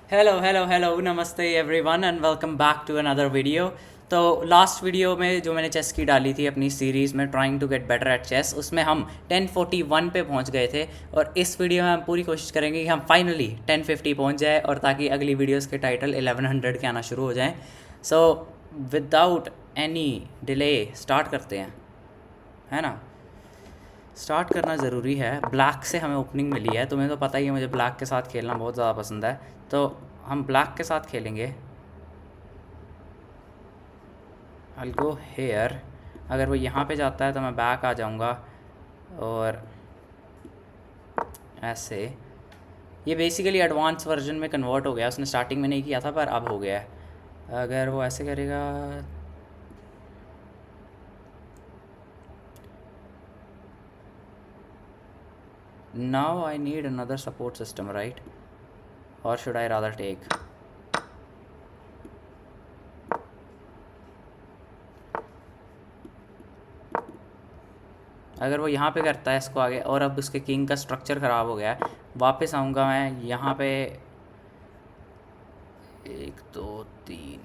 Hello नमस्ते everyone and welcome back to another video. तो last video में जो मैंने चेस की डाली थी अपनी सीरीज़ में trying to get better at chess, उसमें हम 1041 पे पहुंच गए थे। और इस वीडियो में हम पूरी कोशिश करेंगे कि हम फाइनली 1050 पहुंच जाए, और ताकि अगली वीडियोस के टाइटल 1100 के आना शुरू हो जाएं। So without any delay start करते हैं, है ना। स्टार्ट करना ज़रूरी है। ब्लैक से हमें ओपनिंग मिली है, तुम्हें तो पता ही है मुझे ब्लैक के साथ खेलना बहुत ज़्यादा पसंद है। तो हम ब्लैक के साथ खेलेंगे। I'll go here। अगर वो यहाँ पे जाता है तो मैं बैक आ जाऊँगा, और ऐसे ये बेसिकली एडवांस वर्जन में कन्वर्ट हो गया। उसने स्टार्टिंग में नहीं किया था पर अब हो गया है। अगर वो ऐसे करेगा, now I need another support system right, और शुड आई रादर टेक। अगर वो यहाँ पे करता है इसको आगे, और अब उसके किंग का स्ट्रक्चर ख़राब हो गया है, वापस आऊँगा मैं यहाँ पे। 1 2 3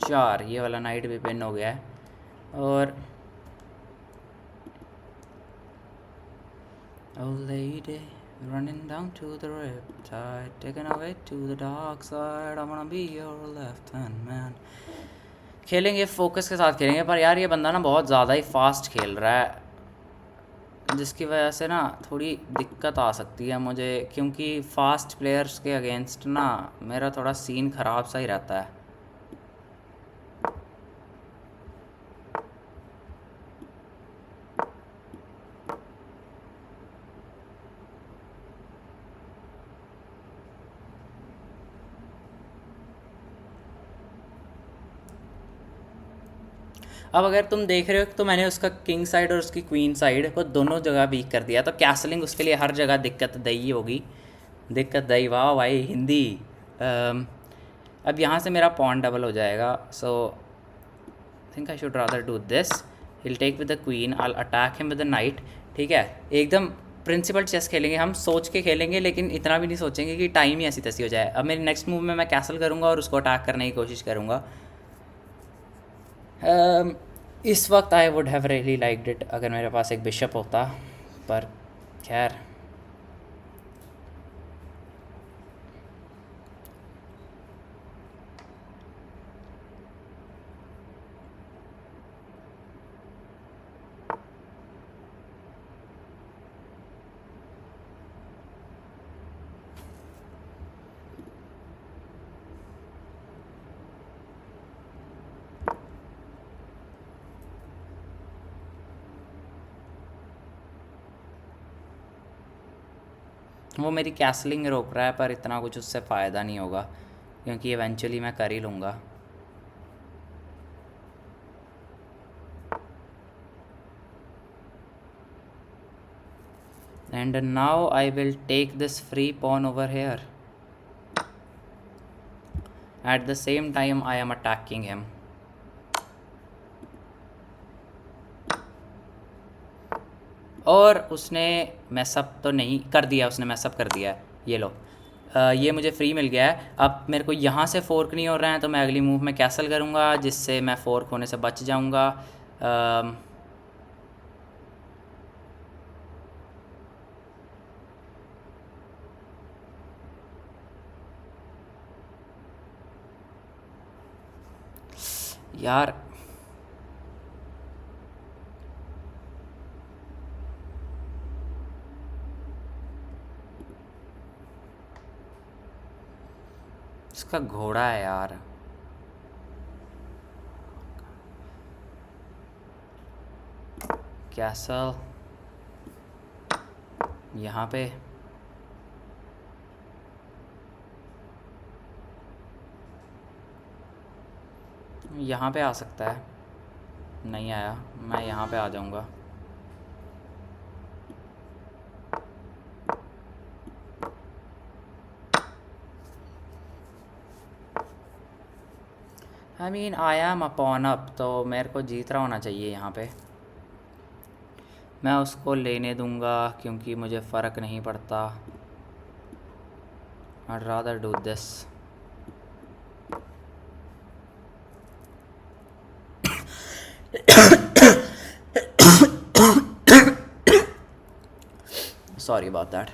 4 ये वाला नाइट भी पिन हो गया है। और oh lady, running down to the riptide, taken away to the dark side, I wanna be your left hand man। खेलेंगे, फोकस के साथ खेलेंगे। पर यार ये बंदा ना बहुत ज़्यादा ही फास्ट खेल रहा है, जिसकी वजह से ना थोड़ी दिक्कत आ सकती है मुझे, क्योंकि फास्ट प्लेयर्स के अगेंस्ट ना मेरा थोड़ा सीन ख़राब सा ही रहता है। अब अगर तुम देख रहे हो तो मैंने उसका किंग साइड और उसकी क्वीन साइड को दोनों जगह वीक कर दिया, तो कैसलिंग उसके लिए हर जगह दिक्कत दही होगी। दिक्कत दही, वाह भाई हिंदी। अब यहाँ से मेरा पॉन डबल हो जाएगा, so think I should rather do this. He'll take with the queen, I attack him with the knight. ठीक है, एकदम प्रिंसिपल चेस खेलेंगे, हम सोच के खेलेंगे, लेकिन इतना भी नहीं सोचेंगे कि टाइम ही ऐसी तैसी हो जाए। अब मेरे नेक्स्ट मूव में मैं कैसल करूँगा और उसको अटैक करने की कोशिश करूँगा। इस वक्त I would have really liked it अगर मेरे पास एक बिशप होता, पर खैर। वो मेरी कैसलिंग रोक रहा है, पर इतना कुछ उससे फ़ायदा नहीं होगा, क्योंकि इवेंचुअली मैं कर ही लूँगा। And now I will take this free pawn over here, at the same time I am attacking him. और उसने मैसअप तो नहीं कर दिया, उसने मैसअप कर दिया है। ये लो, ये मुझे फ्री मिल गया है। अब मेरे को यहाँ से फोर्क नहीं हो रहा है, तो मैं अगली मूव में कैसल करूँगा, जिससे मैं फोर्क होने से बच जाऊँगा। यार इसका घोड़ा है यार। कैसल यहाँ पे, यहाँ पे आ सकता है, नहीं आया, मैं यहाँ पे आ जाऊँगा। I mean I am upon up, तो मेरे को जीत रहा होना चाहिए यहाँ पे। मैं उसको लेने दूंगा क्योंकि मुझे फ़र्क नहीं पड़ता। I'd rather do this. Sorry about that.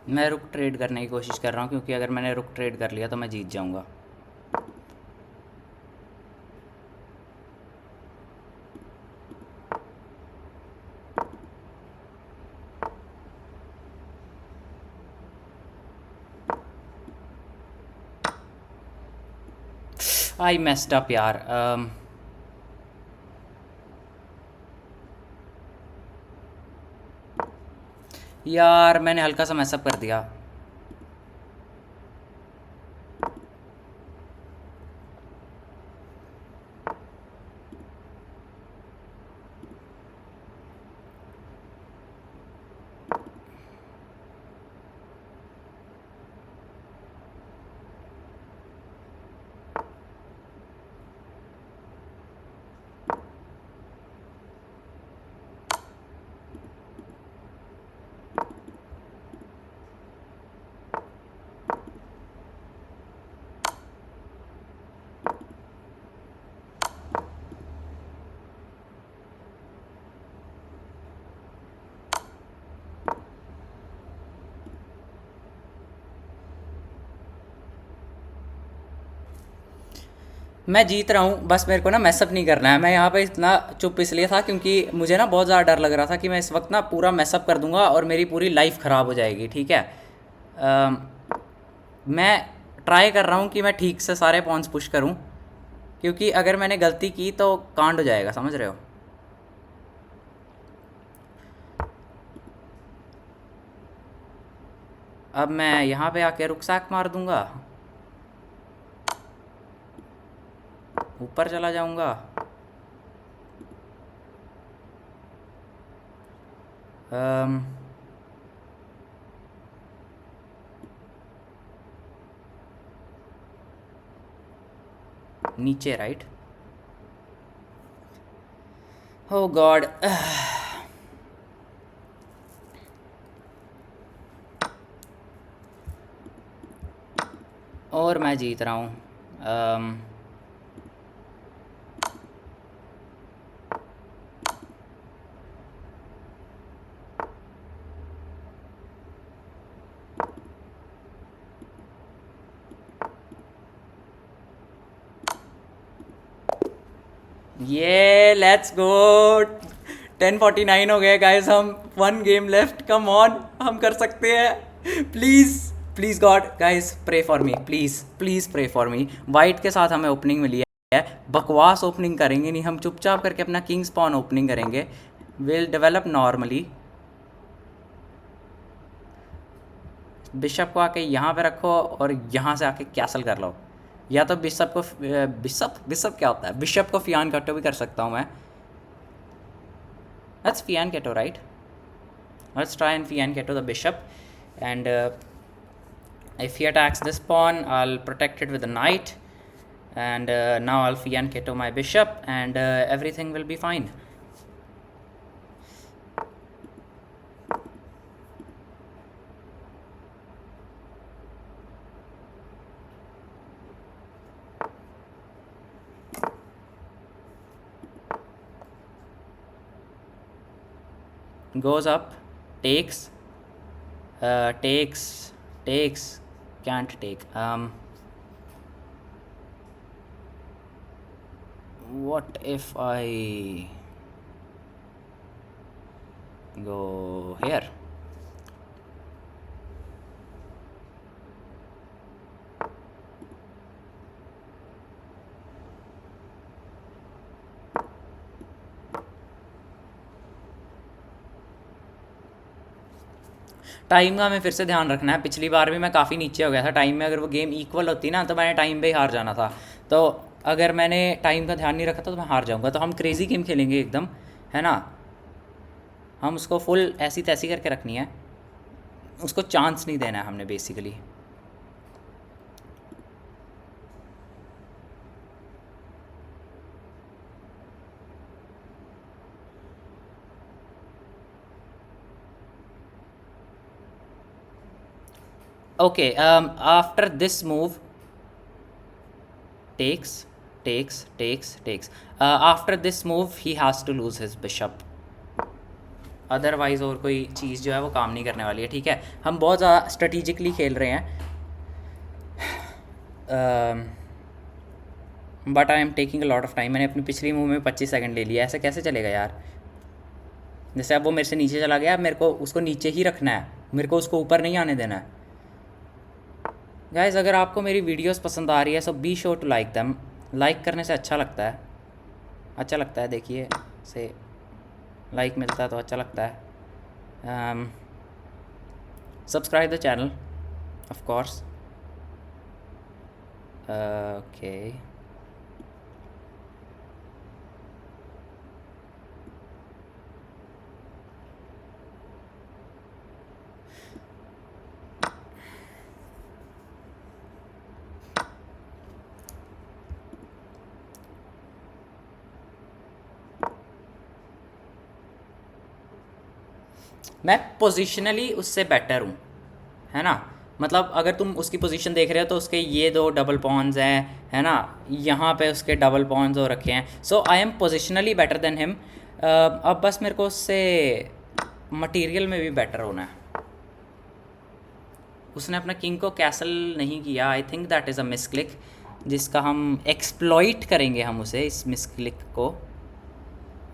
मैं रुक ट्रेड करने की कोशिश कर रहा हूँ, क्योंकि अगर मैंने रुक ट्रेड कर लिया तो मैं जीत जाऊँगा। आई मेस्ड अप यार। यार मैंने हल्का सा मैसअप कर दिया। मैं जीत रहा हूँ, बस मेरे को ना मैसअप नहीं करना है। मैं यहाँ पे इतना चुप इसलिए था क्योंकि मुझे ना बहुत ज़्यादा डर लग रहा था कि मैं इस वक्त ना पूरा मैसअप कर दूंगा और मेरी पूरी लाइफ ख़राब हो जाएगी। ठीक है, अम, मैं ट्राई कर रहा हूँ कि मैं ठीक से सारे पॉइंट्स पुश करूँ, क्योंकि अगर मैंने गलती की तो कांड हो जाएगा, समझ रहे हो। अब मैं यहाँ पे आके रुकसैक मार दूंगा, ऊपर चला जाऊंगा। अम, नीचे राइट। ओ गॉड। और मैं जीत रहा हूँ। ये लेट्स गो। 10:49 हो गए गाइस, हम 1 गेम लेफ्ट, कम ऑन, हम कर सकते हैं। Please please god guys, pray for me, please please pray for me. White के साथ हमें ओपनिंग मिली है, बकवास ओपनिंग करेंगे नहीं, हम चुपचाप करके अपना किंग स्पॉन ओपनिंग करेंगे। Will develop normally. बिशप को आके यहाँ पे रखो और यहाँ से आके कैसल कर लो, या तो बिशप को बिशप बिशप क्या होता है, बिशप को फियानकेटो भी कर सकता हूँ मैं। That's fianchetto, right? Let's try and fianchetto the bishop, and if he attacks this pawn, I'll protect it with a knight, and now I'll fianchetto my bishop, and everything will be fine. Goes up, takes, takes, can't take. What if I go here? Time का हमें फिर से ध्यान रखना है। पिछली बार भी मैं काफ़ी नीचे हो गया था टाइम में, अगर वो गेम इक्वल होती ना तो मैंने टाइम पे ही हार जाना था। तो अगर मैंने टाइम का ध्यान नहीं रखा तो मैं हार जाऊंगा। तो हम क्रेज़ी गेम खेलेंगे एकदम, है ना। हम उसको फुल ऐसी तैसी करके रखनी है, उसको चांस नहीं देना है हमने basically. Okay, after this move takes, takes. After this move he has to lose his bishop. Otherwise और कोई चीज़ जो है वो काम नहीं करने वाली है। ठीक है, हम बहुत ज़्यादा स्ट्रेटिजिकली खेल रहे हैं, but I am taking a lot of time. मैंने अपनी पिछली मूव में 25 सेकंड ले लिया, ऐसे कैसे चलेगा यार। जैसे अब वो मेरे से नीचे चला गया, अब मेरे को उसको नीचे ही रखना है, मेरे को उसको ऊपर नहीं आने देना है। गाइज़, अगर आपको मेरी वीडियोस पसंद आ रही है so be sure to like them. Like करने से अच्छा लगता है, अच्छा लगता है। देखिए से लाइक मिलता है तो अच्छा लगता है। Subscribe the channel of course. Okay, मैं पोजिशनली उससे बेटर हूँ, है ना। मतलब अगर तुम उसकी पोजीशन देख रहे हो तो उसके ये 2 डबल पॉन्स हैं, है ना, यहाँ पे उसके डबल पॉन्स हो रखे हैं। So I am positionally better than him. अब बस मेरे को उससे मटेरियल में भी बेटर होना है। उसने अपना किंग को कैसल नहीं किया, I think that is a misclick. जिसका हम एक्सप्लॉइट करेंगे, हम उसे इस मिसक्लिक को।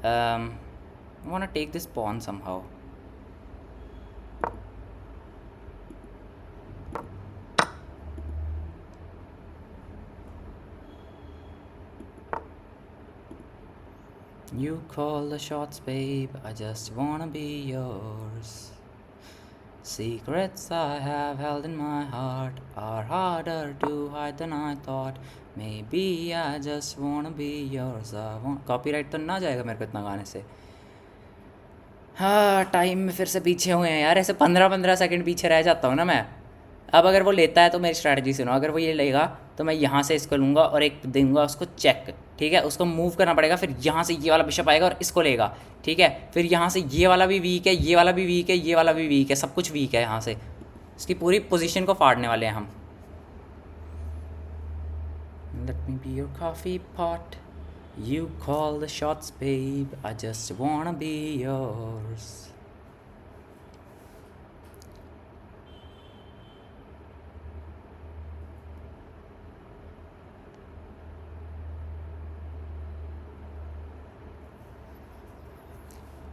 I wanna take this pawn somehow. You call the shots, babe, I just wanna be yours. Secrets I have held in my heart are harder to hide than I thought. Maybe I just wanna be yours. Copyright तो ना जाएगा मेरे को इतना गाने से। हाँ, time में फिर से पीछे हुए हैं यार, ऐसे 15-15 सेकंड पीछे रह जाता हूँ ना मैं। अब अगर वो लेता है तो मेरी स्ट्रैटेजी सुनो, अगर वो ये लेगा तो मैं यहाँ से इसको लूँगा और एक दूंगा उसको चेक, ठीक है। उसको मूव करना पड़ेगा, फिर यहाँ से ये वाला बिशप आएगा और इसको लेगा, ठीक है। फिर यहाँ से ये वाला भी वीक है, ये वाला भी वीक है, ये वाला भी वीक है, सब कुछ वीक है। यहाँ से इसकी पूरी पोजीशन को फाड़ने वाले हैं हम। Let me be your coffee pot. You call the shots, babe. I just wanna be yours.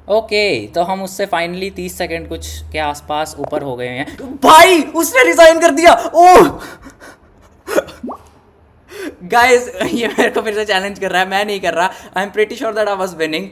Okay तो हम उससे फाइनली 30 सेकंड कुछ के आसपास ऊपर हो गए हैं। भाई उसने रिजाइन कर दिया। ओह गाइस, ये मेरे को फिर से चैलेंज कर रहा है, मैं नहीं कर रहा। I am pretty sure that I was winning.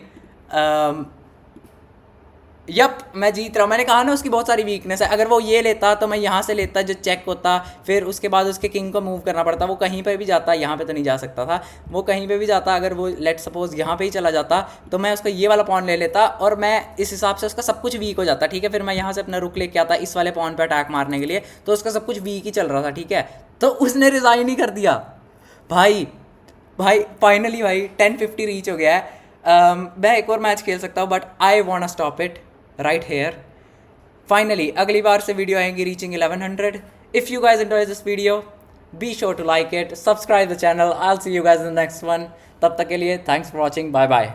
Yup, मैं जीत रहा हूँ। मैंने कहा ना उसकी बहुत सारी वीकनेस है। अगर वो ये लेता तो मैं यहाँ से लेता जो चेक होता, फिर उसके बाद उसके किंग को मूव करना पड़ता। वो कहीं पे भी जाता, यहाँ पे तो नहीं जा सकता था, वो कहीं पे भी जाता। अगर वो लेट सपोज यहाँ पे ही चला जाता तो मैं उसका ये वाला पॉन ले लेता और मैं इस हिसाब से उसका सब कुछ वीक हो जाता, ठीक है। फिर मैं यहाँ से अपना रुक लेके आता इस वाले पॉन पर अटैक मारने के लिए, तो उसका सब कुछ वीक ही चल रहा था, ठीक है। तो उसने रिज़ाइन ही कर दिया। भाई फाइनली भाई 1050 रीच हो गया है। मैं एक और मैच खेल सकता हूँ, but I want stop it right here. Finally अगली बार से वीडियो आएंगी reaching 1100। If you guys enjoy this video, be sure to like it, subscribe the channel. I will see you guys in the next one. तब तक के लिए thanks for watching, bye bye.